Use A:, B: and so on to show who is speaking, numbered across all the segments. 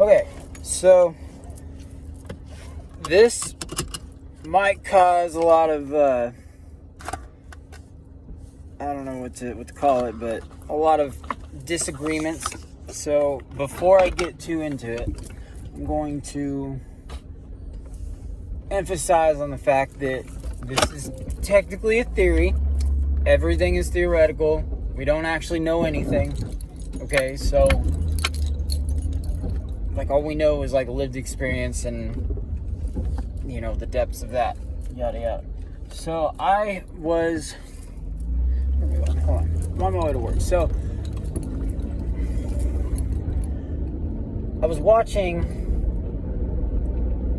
A: Okay, so this might cause a lot of I don't know what to call it, but a lot of disagreements. So before I get too into it, I'm going to emphasize on the fact that this is technically a theory. Everything is theoretical. We don't actually know anything. Okay, so like all we know is like lived experience and the depths of that, yada yada. So I was I'm on my way to work. So I was watching,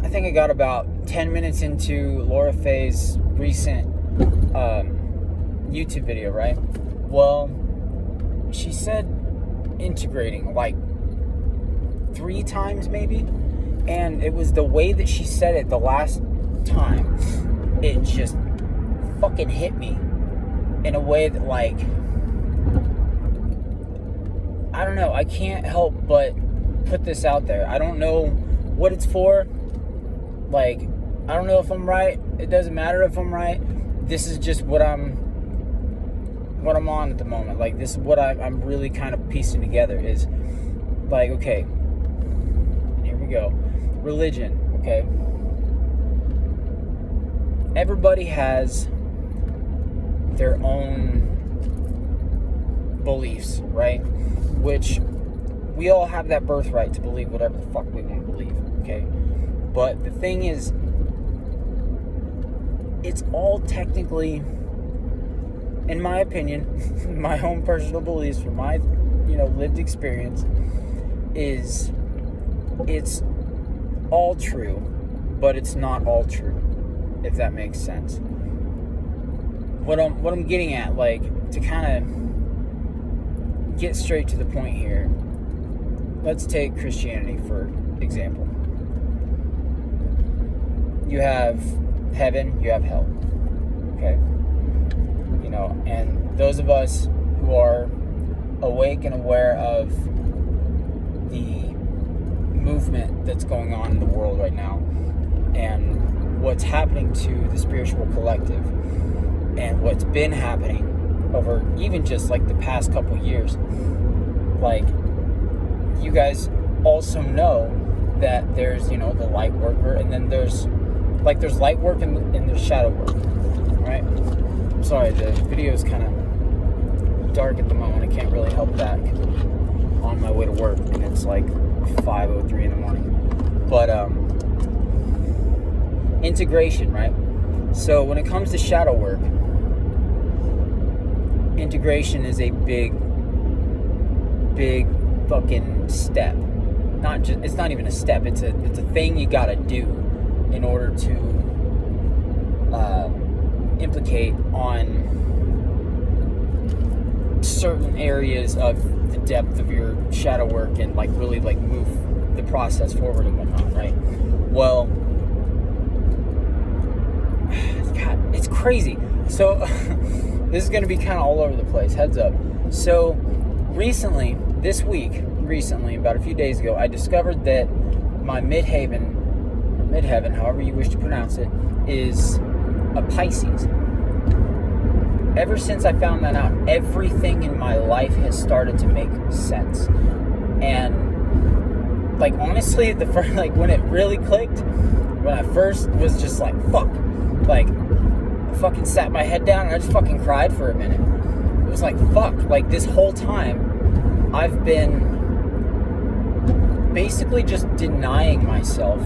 A: I think I got about 10 minutes into Laura Faye's recent YouTube video, right? Well, she said integrating like 3 times maybe, and it was the way that she said it the last time, it just fucking hit me in a way that, like, I don't know, I can't help but put this out there. I don't know what it's for. Like, I don't know if I'm right. It doesn't matter if I'm right. This is just what I'm on at the moment. Like, this is what I'm really kind of piecing together is, like, okay, here we go. Religion, okay? Everybody has their own beliefs, right? Which we all have that birthright to believe whatever the fuck we want to believe, okay? But the thing is, it's all technically, in my opinion, my own personal beliefs from my, lived experience, is it's all true, but it's not all true, if that makes sense. What I'm getting at, like, to kind of get straight to the point here, let's take Christianity for example. You have heaven, you have hell, okay? And those of us who are awake and aware of the movement that's going on in the world right now and what's happening to the spiritual collective and what's been happening over even just like the past couple years, like, you guys also know that there's the light worker, and then there's light work and there's shadow work, right? I'm sorry, the video is kind of dark at the moment. I can't really help that because I'm on my way to work and it's like 5:03 in the morning. But integration, right? So when it comes to shadow work, integration is a big fucking step. It's not even a step. It's a thing you gotta do in order to implicate on certain areas of the depth of your shadow work and like really like move the process forward and whatnot, right? Well, God, it's crazy. So this is gonna be kind of all over the place. Heads up. So recently, about a few days ago, I discovered that my midheaven, however you wish to pronounce it, is a Pisces. Ever since I found that out, everything in my life has started to make sense. And like, honestly, the first, like, when it really clicked, when I first was just like, fuck, like, I fucking sat my head down and I just fucking cried for a minute. It was like, fuck, like, this whole time I've been basically just denying myself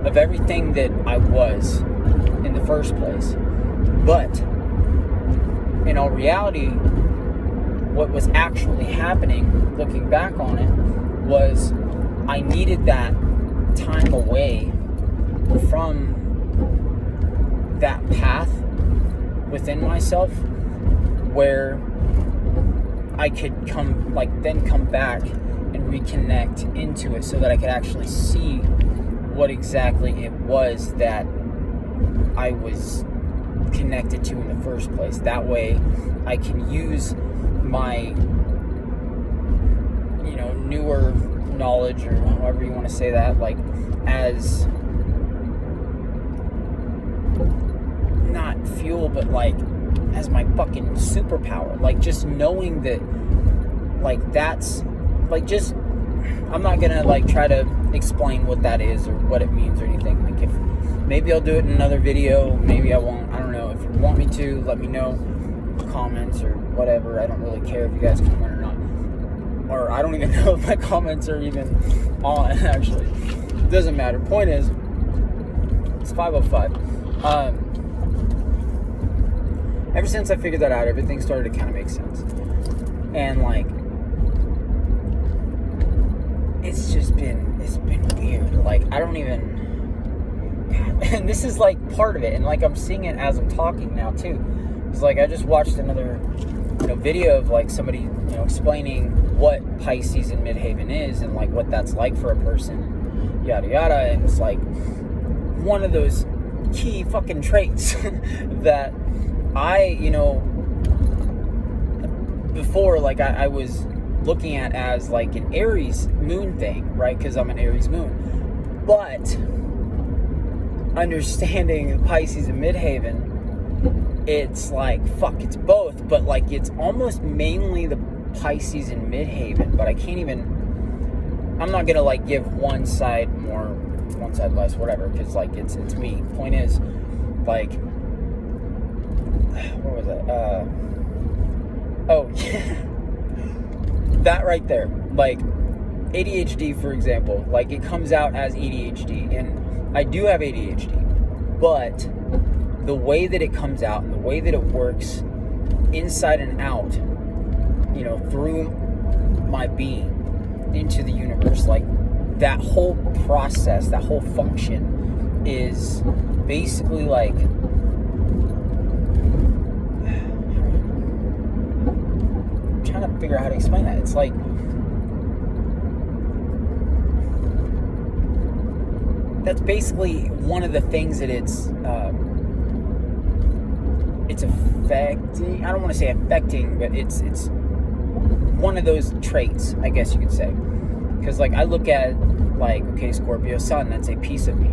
A: of everything that I was in the first place. But in all reality, what was actually happening, looking back on it, was I needed that time away from that path within myself where I could come back and reconnect into it so that I could actually see what exactly it was that I was connected to in the first place. That way I can use my newer knowledge, or however you want to say that, like, as not fuel, but like as my fucking superpower. Like, just knowing that, like, that's like, just, I'm not gonna like try to explain what that is or what it means or anything. Like, if maybe I'll do it in another video, maybe I won't, I don't know. If you want me to, let me know, comments or whatever. I don't really care if you guys comment or not, or I don't even know if my comments are even on. Actually, it doesn't matter. Point is, it's 5:05. Ever since I figured that out, everything started to kind of make sense. And like, it's been weird. Like, I don't even, God, and this is like part of it. And like, I'm seeing it as I'm talking now too. It's like, I just watched another, video of like somebody, explaining what Pisces in Midheaven is and like what that's like for a person, yada yada. And it's like one of those key fucking traits that I, before, like, I was looking at as like an Aries moon thing, right? Because I'm an Aries moon. But understanding Pisces in Midheaven, it's like, fuck, it's both. But like, it's almost mainly the Pisces in Midheaven. But I can't even, I'm not gonna like give one side more, one side less, whatever, because like, it's me. Point is, like, what was that? Oh, yeah. That right there. Like, ADHD, for example, like, it comes out as ADHD, and I do have ADHD, but the way that it comes out and the way that it works inside and out, through my being into the universe, like, that whole process, that whole function is basically like, I'm trying to figure out how to explain that. It's like, that's basically one of the things that it's affecting. I don't want to say affecting, but it's one of those traits, I guess you could say. Because like, I look at like, okay, Scorpio Sun, that's a piece of me,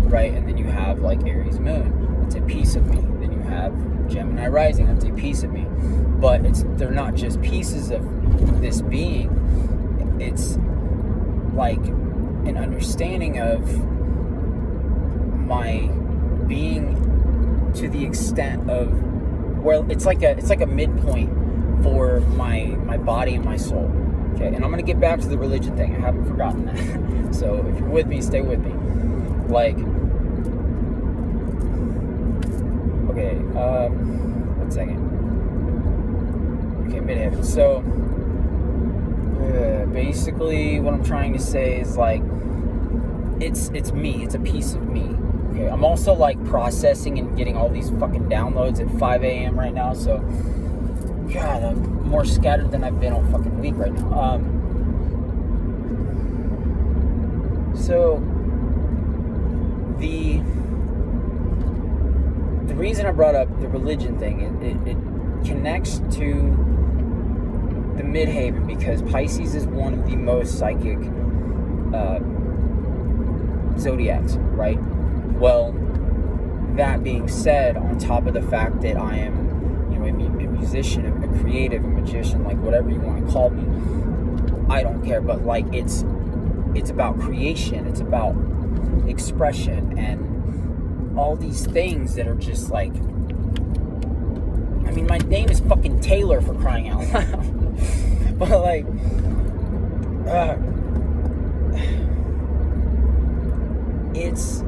A: right? And then you have like Aries Moon, that's a piece of me. Then you have Gemini Rising, that's a piece of me. But they're not just pieces of this being. It's like an understanding of my being to the extent of, well, it's like a midpoint for my body and my soul. Okay, and I'm gonna get back to the religion thing. I haven't forgotten that. So if you're with me, stay with me. Like, okay, 1 second. Okay, Midheaven. So basically, what I'm trying to say is like, it's me. It's a piece of me. Okay, I'm also like processing and getting all these fucking downloads at 5 a.m. right now. So, God, I'm more scattered than I've been all fucking week right now. So the reason I brought up the religion thing, it connects to the Midheaven, because Pisces is one of the most psychic zodiacs, right? Well, that being said, on top of the fact that I am, a musician, a creative, a magician, like whatever you want to call me, I don't care. But like, it's about creation, it's about expression, and all these things that are just like, I mean, my name is fucking Taylor, for crying out loud. But like, it's,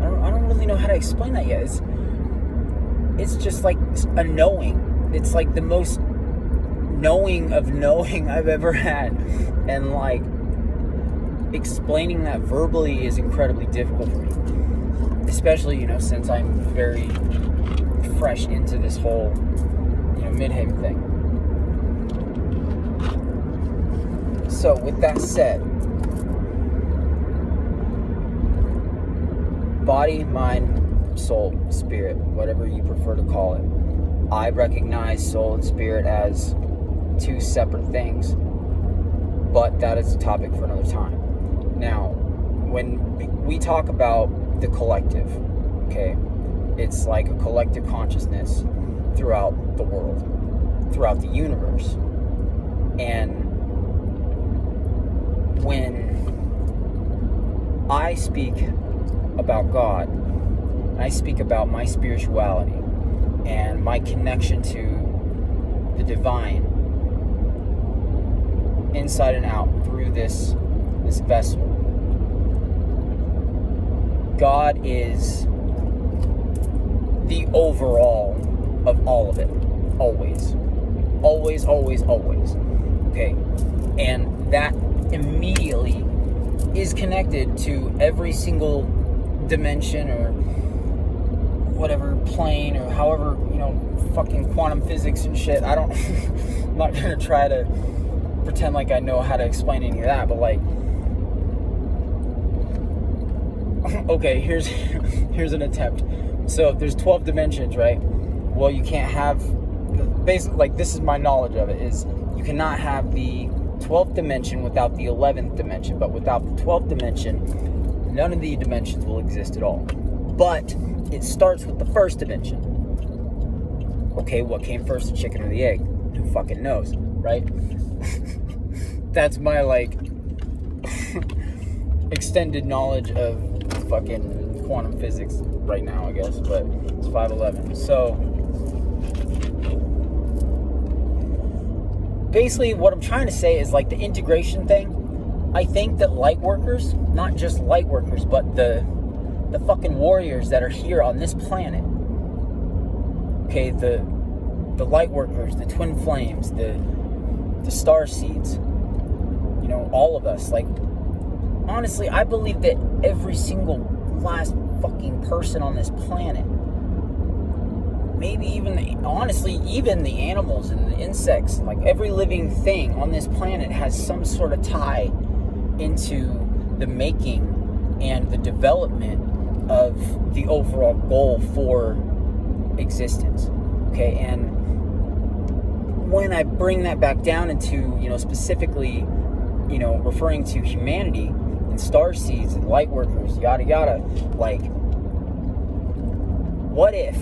A: I don't really know how to explain that yet. It's just like a knowing. It's like the most knowing of knowing I've ever had. And like, explaining that verbally is incredibly difficult for me. Especially, since I'm very fresh into this whole, Midheaven thing. So with that said, body, mind, soul, spirit, whatever you prefer to call it, I recognize soul and spirit as two separate things, but that is a topic for another time. Now, when we talk about the collective, okay, it's like a collective consciousness throughout the world, throughout the universe. And when I speak about God, I speak about my spirituality and my connection to the divine inside and out through this vessel. God is the overall of all of it. Always. Always, always, always. Okay? And that immediately is connected to every single dimension or whatever plane or however, fucking quantum physics and shit. I'm not gonna try to pretend like I know how to explain any of that, but like, okay, here's an attempt. So if there's 12 dimensions, right? Well, you can't have, basically, like, this is my knowledge of it, is you cannot have the 12th dimension without the 11th dimension, but without the 12th dimension, none of the dimensions will exist at all. But it starts with the first dimension. Okay, what came first, the chicken or the egg? Who fucking knows, right? That's my, like, extended knowledge of fucking quantum physics right now, I guess, but it's 5:11. So basically what I'm trying to say is, like, the integration thing. I think that light workers, not just light workers, but the fucking warriors that are here on this planet, okay, the light workers, the twin flames, the starseeds, all of us, like, honestly, I believe that every single last fucking person on this planet, maybe even the animals and the insects, like every living thing on this planet has some sort of tie into the making and the development of the overall goal for existence. Okay, and when I bring that back down into, specifically, referring to humanity and starseeds and light workers, yada yada, like, what if,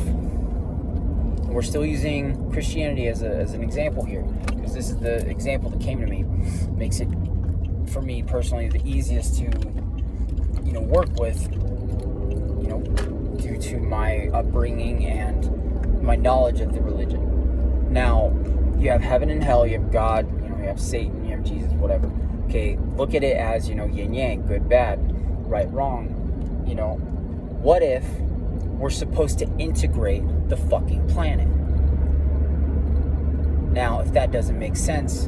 A: we're still using Christianity as an example here, because this is the example that came to me, makes it, for me personally, the easiest to, work with, due to my upbringing and my knowledge of the religion. Now, you have heaven and hell, you have God, you have Satan, you have Jesus, whatever. Okay, look at it as, yin yang, good, bad, right, wrong. What if we're supposed to integrate the fucking planet? Now, if that doesn't make sense,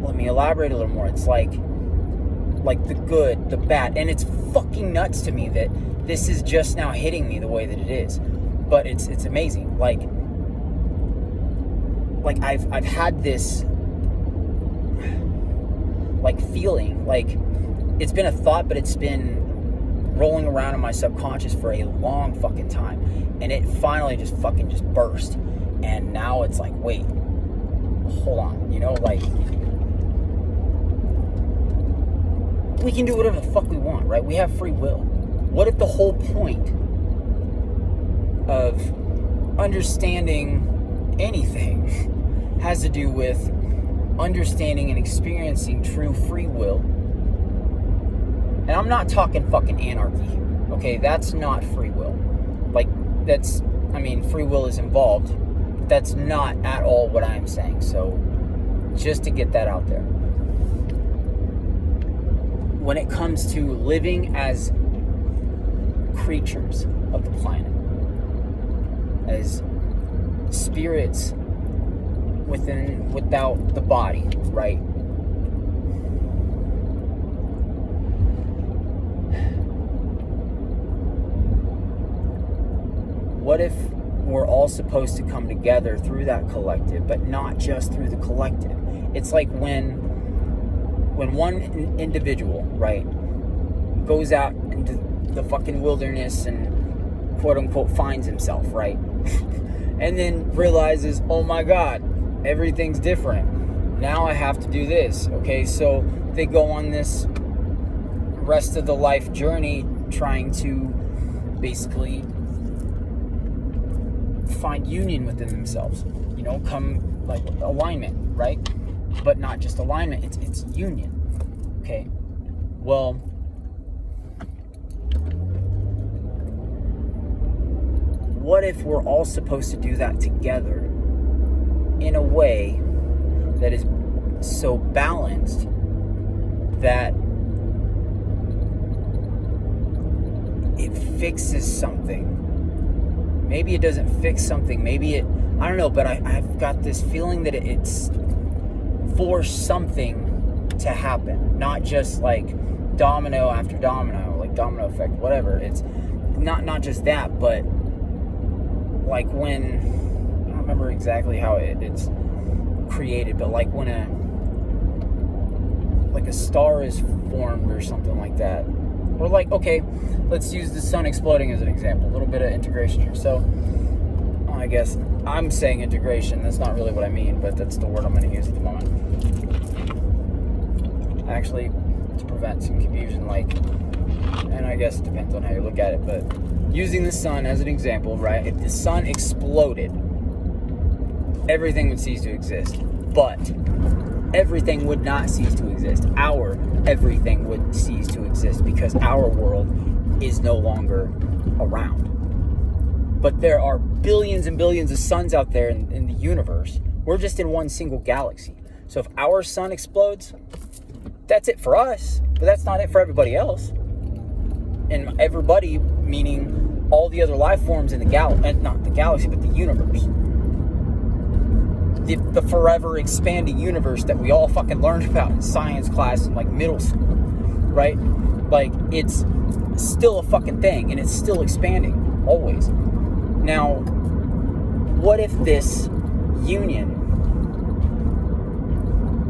A: let me elaborate a little more. It's like the good, the bad, and it's fucking nuts to me that this is just now hitting me the way that it is. But it's amazing. Like I've had this, like, feeling, like, it's been a thought, but it's been rolling around in my subconscious for a long fucking time, and it finally just burst. And now it's like, wait, hold on, like, we can do whatever the fuck we want, right? We have free will. What if the whole point of understanding anything has to do with understanding and experiencing true free will? And I'm not talking fucking anarchy here, okay? That's not free will. Like, free will is involved, but that's not at all what I'm saying. So, just to get that out there. When it comes to living as creatures of the planet, as spirits without the body, right? What if we're all supposed to come together through that collective, but not just through the collective? It's like when one individual, right, goes out into the fucking wilderness and quote unquote finds himself, right? and then realizes, oh my God, everything's different. Now I have to do this. Okay, so they go on this rest of the life journey trying to basically find union within themselves. Come like alignment, right? But not just alignment, it's union. Okay. Well, what if we're all supposed to do that together in a way that is so balanced that it fixes something? Maybe it doesn't fix something. Maybe it, I don't know, but I've got this feeling that it's for something to happen. Not just like domino after domino, like domino effect, whatever. It's not just that, but like when, I don't remember exactly how it's created, but like when a star is formed or something like that. Or like, okay, let's use the sun exploding as an example. A little bit of integration here. So, I guess I'm saying integration. That's not really what I mean, but that's the word I'm going to use at the moment. Actually, to prevent some confusion, and I guess it depends on how you look at it, but using the sun as an example, right? If the sun exploded, everything would cease to exist. But everything would not cease to exist. Our everything would cease to exist because our world is no longer around. But there are billions and billions of suns out there in the universe. We're just in one single galaxy. So if our sun explodes, that's it for us, but that's not it for everybody else. And everybody, meaning all the other life forms in the not the galaxy, but the universe. The forever expanding universe that we all fucking learned about in science class in like middle school, right? Like, it's still a fucking thing, and it's still expanding, always. Now, what if this union,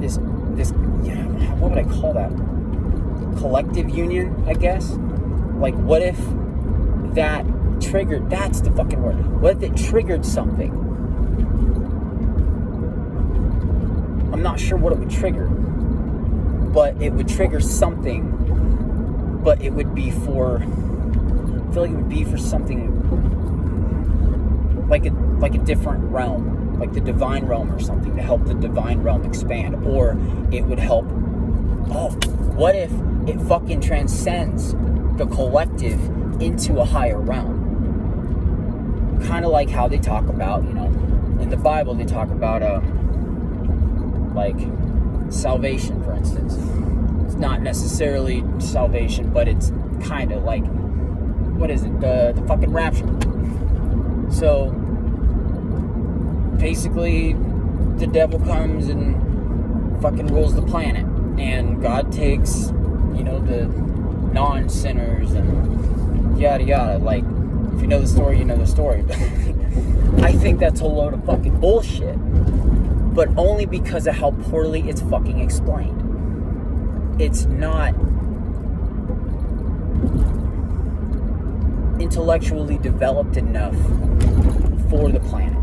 A: this what would I call that? Collective union, I guess? Like, what if that triggered, that's the fucking word. What if it triggered something? I'm not sure what it would trigger, but it would trigger something, but it would be for, I feel like it would be for something like a different realm, like the divine realm or something, to help the divine realm expand. Or it would help, what if it fucking transcends the collective into a higher realm? Kind of like how they talk about, in the Bible, they talk about, like salvation, for instance. It's not necessarily salvation, but it's kind of like, what is it? The fucking rapture. So basically, the devil comes and fucking rules the planet, and God takes, the non-sinners and yada yada. Like, if you know the story, you know the story. But I think that's a load of fucking bullshit. But only because of how poorly it's fucking explained. It's not intellectually developed enough for the planet.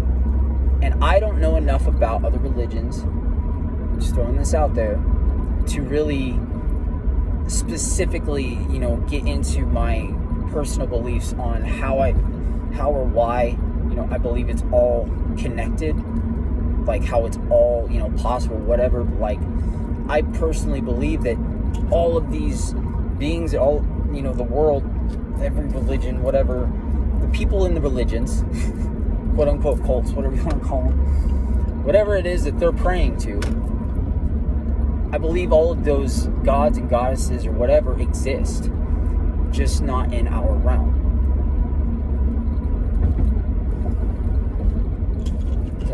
A: And I don't know enough about other religions, just throwing this out there, to really specifically, get into my personal beliefs on how or why, I believe it's all connected. Like how it's all, possible, whatever. Like, I personally believe that all of these beings, all, the world, every religion, whatever, the people in the religions, quote unquote cults, whatever you want to call them, whatever it is that they're praying to, I believe all of those gods and goddesses or whatever exist, just not in our realm.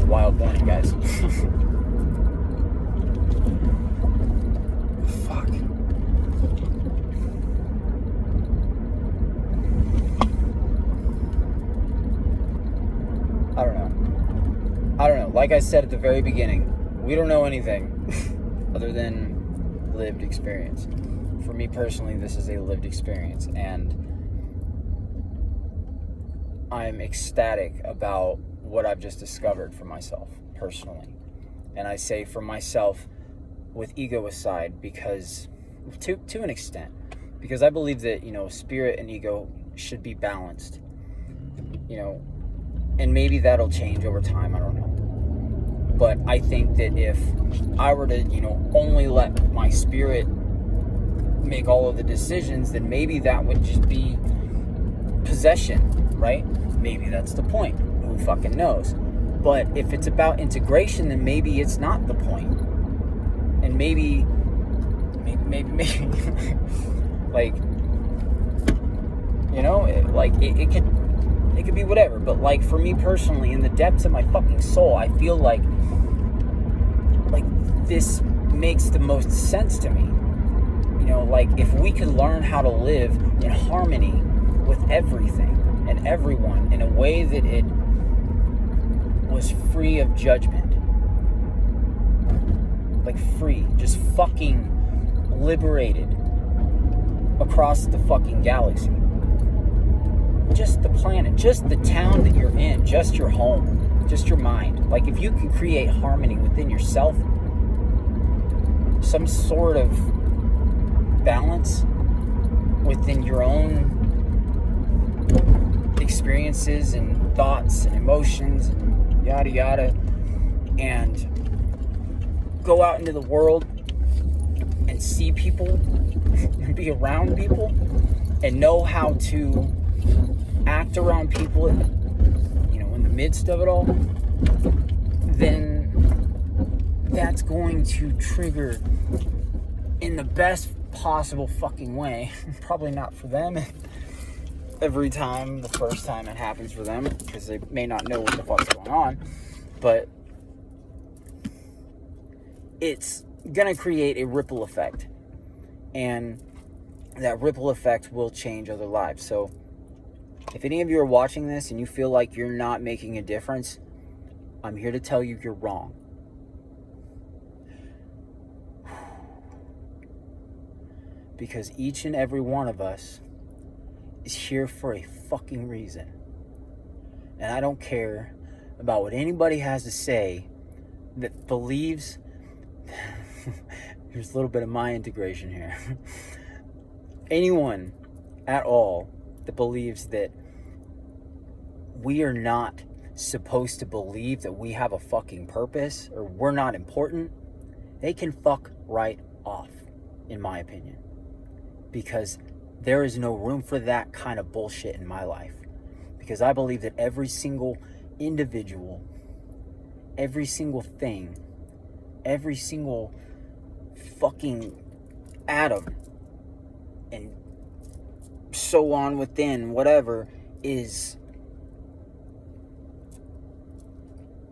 A: Wild morning, guys. Fuck. I don't know. Like I said at the very beginning, we don't know anything other than lived experience. For me personally, this is a lived experience, and I'm ecstatic about what I've just discovered for myself personally. And I say for myself with ego aside, because to an extent, because I believe that, spirit and ego should be balanced, and maybe that'll change over time, I don't know. But I think that if I were to, only let my spirit make all of the decisions, then maybe that would just be possession, right? Maybe that's the point. Who fucking knows? But if it's about integration, then maybe it's not the point. And maybe like, it could be whatever. But like for me personally, in the depths of my fucking soul, I feel like this makes the most sense to me. Like if we could learn how to live in harmony with everything and everyone in a way that it was free of judgment, like free, just fucking liberated across the fucking galaxy, just the planet, just the town that you're in, just your home, just your mind. Like if you can create harmony within yourself, some sort of balance within your own experiences and thoughts and emotions and yada yada, and go out into the world and see people and be around people and know how to act around people in the midst of it all, then that's going to trigger in the best possible fucking way. Probably not for them every time, the first time it happens for them, because they may not know what the fuck's going on, but it's gonna create a ripple effect, and that ripple effect will change other lives. So if any of you are watching this and you feel like you're not making a difference, I'm here to tell you you're wrong. Because each and every one of us is here for a fucking reason. And I don't care about what anybody has to say that believes... Here's a little bit of my integration here. Anyone at all that believes that we are not supposed to believe that we have a fucking purpose or we're not important, they can fuck right off, in my opinion. Because there is no room for that kind of bullshit in my life. Because I believe that every single individual, every single thing, every single fucking atom, and so on within, whatever, is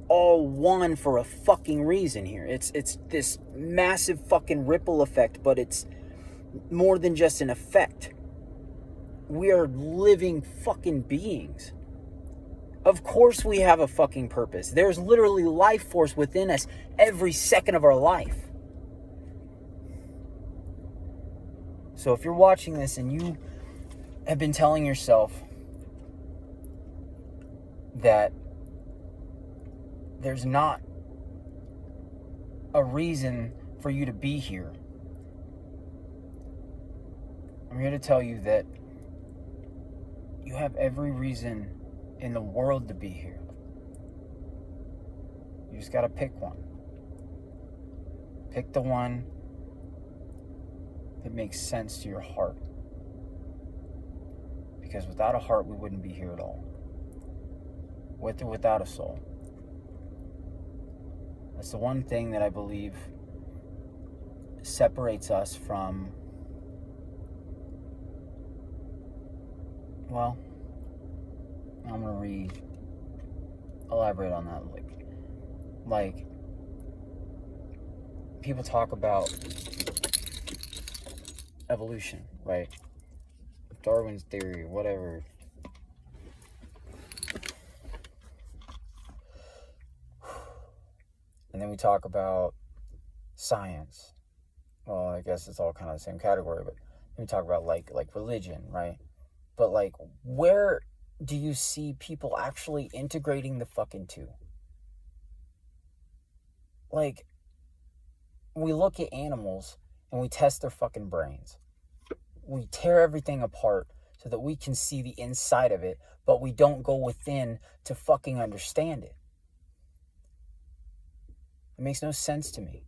A: all one for a fucking reason here. It's this massive fucking ripple effect, but it's more than just an effect. We are living fucking beings. Of course we have a fucking purpose. There's literally life force within us every second of our life. So if you're watching this and you have been telling yourself that there's not a reason for you to be here, I'm here to tell you that you have every reason in the world to be here. You just gotta pick one. Pick the one that makes sense to your heart. Because without a heart, we wouldn't be here at all. With or without a soul. That's the one thing that I believe separates us from, well, I'm going to elaborate on that. Like, people talk about evolution, right? Darwin's theory, whatever. And then we talk about science. Well, I guess it's all kind of the same category, but then we talk about like religion, right? But like, where do you see people actually integrating the fucking two? Like, we look at animals and we test their fucking brains. We tear everything apart so that we can see the inside of it, but we don't go within to fucking understand it. It makes no sense to me.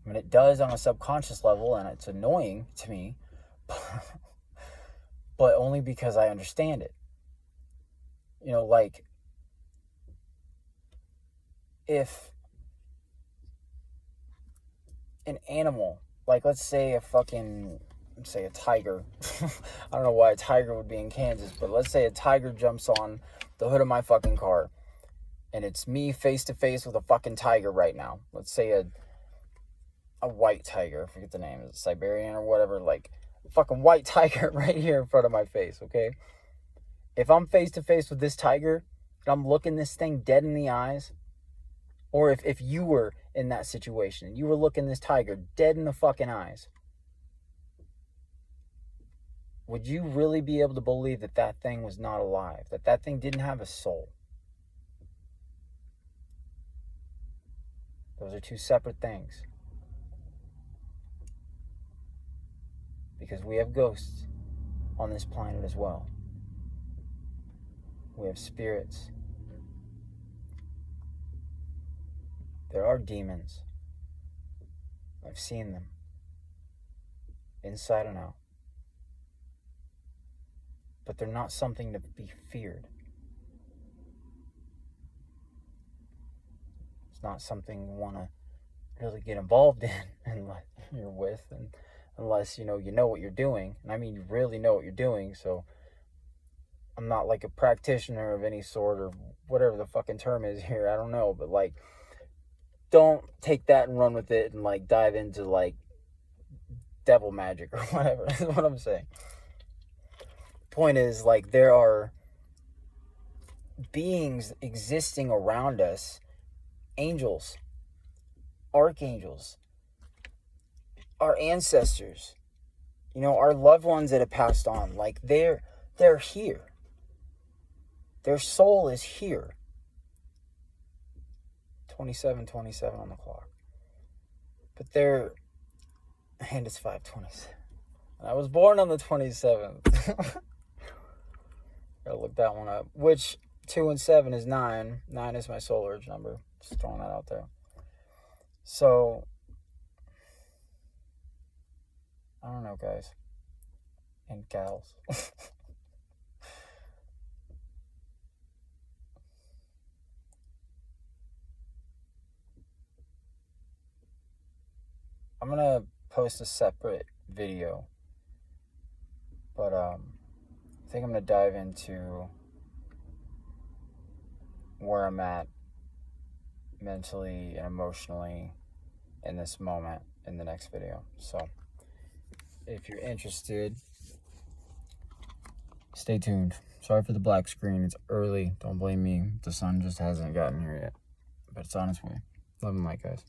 A: I mean, it does on a subconscious level, and it's annoying to me, but only because I understand it. You know, like, if an animal, like, let's say a tiger. I don't know why a tiger would be in Kansas, but let's say a tiger jumps on the hood of my fucking car, and it's me face to face with a fucking tiger right now. Let's say a white tiger, I forget the name, is it Siberian or whatever, like, a fucking white tiger right here in front of my face, okay? If I'm face to face with this tiger, and I'm looking this thing dead in the eyes, or if you were in that situation, and you were looking this tiger dead in the fucking eyes, would you really be able to believe that that thing was not alive? That that thing didn't have a soul? Those are two separate things. Because we have ghosts on this planet as well. We have spirits. There are demons. I've seen them. Inside and out. But they're not something to be feared. It's not something you want to really get involved in unless you're with, and unless you know what you're doing. And I mean, you really know what you're doing. So I'm not like a practitioner of any sort, or whatever the fucking term is here. I don't know, but like, don't take that and run with it and like dive into like devil magic or whatever. Is what I'm saying. Point is, like, there are beings existing around us, angels, archangels, our ancestors, our loved ones that have passed on. Like, they're here. Their soul is here. 27:27 on the clock. But and it's 5:27. I was born on the 27th. Gotta look that one up. Which 2 and 7 is 9. 9 is my soul urge number. Just throwing that out there. So, I don't know, guys. And gals. I'm gonna post a separate video. But, I think I'm going to dive into where I'm at mentally and emotionally in this moment in the next video. So, if you're interested, stay tuned. Sorry for the black screen. It's early. Don't blame me. The sun just hasn't gotten here yet. But it's on its way. Love and light, guys.